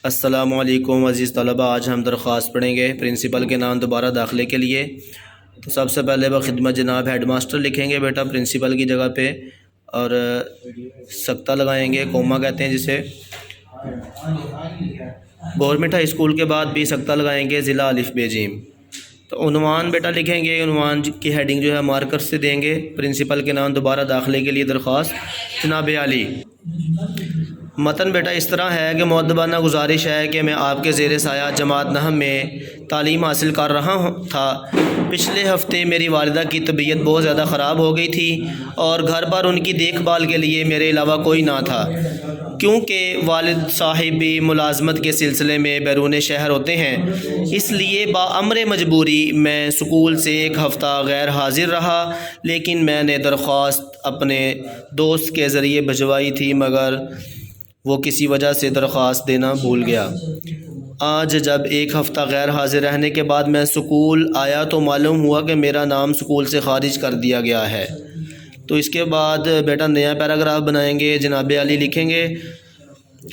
السلام علیکم عزیز طلباء، آج ہم درخواست پڑھیں گے پرنسپل کے نام دوبارہ داخلے کے لیے۔ تو سب سے پہلے بخدمت جناب ہیڈ ماسٹر لکھیں گے بیٹا پرنسپل کی جگہ پہ، اور سکتہ لگائیں گے، کوما کہتے ہیں جسے۔ گورنمنٹ ہائی اسکول کے بعد بھی سکتہ لگائیں گے، ضلع الف ب ج۔ تو عنوان بیٹا لکھیں گے، عنوان کی ہیڈنگ جو ہے مارکر سے دیں گے۔ پرنسپل کے نام دوبارہ داخلے کے لیے درخواست جناب عالی۔ متن بیٹا اس طرح ہے کہ مؤدبانہ گزارش ہے کہ میں آپ کے زیر سایہ جماعت نہم میں تعلیم حاصل کر رہا تھا۔ پچھلے ہفتے میری والدہ کی طبیعت بہت زیادہ خراب ہو گئی تھی اور گھر پر ان کی دیکھ بھال کے لیے میرے علاوہ کوئی نہ تھا، کیونکہ والد صاحب بھی ملازمت کے سلسلے میں بیرون شہر ہوتے ہیں۔ اس لیے بامر مجبوری میں اسکول سے ایک ہفتہ غیر حاضر رہا، لیکن میں نے درخواست اپنے دوست کے ذریعے بھجوائی تھی، مگر وہ کسی وجہ سے درخواست دینا بھول گیا۔ آج جب ایک ہفتہ غیر حاضر رہنے کے بعد میں اسکول آیا تو معلوم ہوا کہ میرا نام اسکول سے خارج کر دیا گیا ہے۔ تو اس کے بعد بیٹا نیا پیراگراف بنائیں گے، جناب علی لکھیں گے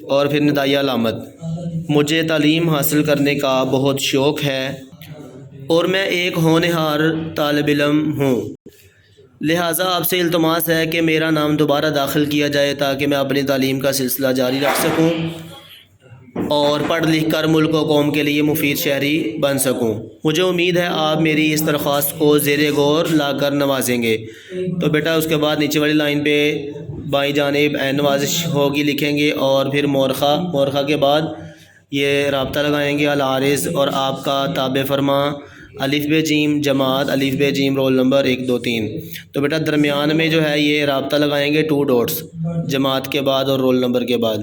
اور پھر ندائیہ علامت۔ مجھے تعلیم حاصل کرنے کا بہت شوق ہے اور میں ایک ہونہار طالب علم ہوں، لہٰذا آپ سے التماس ہے کہ میرا نام دوبارہ داخل کیا جائے تاکہ میں اپنی تعلیم کا سلسلہ جاری رکھ سکوں اور پڑھ لکھ کر ملک و قوم کے لیے مفید شہری بن سکوں۔ مجھے امید ہے آپ میری اس درخواست کو زیر غور لا کر نوازیں گے۔ تو بیٹا اس کے بعد نیچے والی لائن پہ بائیں جانب نوازش ہوگی لکھیں گے، اور پھر مورخہ کے بعد یہ رابطہ لگائیں گے العارض، اور آپ کا تابع فرما الف ب ج جماعت الف ب ج رول نمبر 1 2 3۔ تو بیٹا درمیان میں جو ہے یہ رابطہ لگائیں گے 2 ڈاٹس، جماعت کے بعد اور رول نمبر کے بعد۔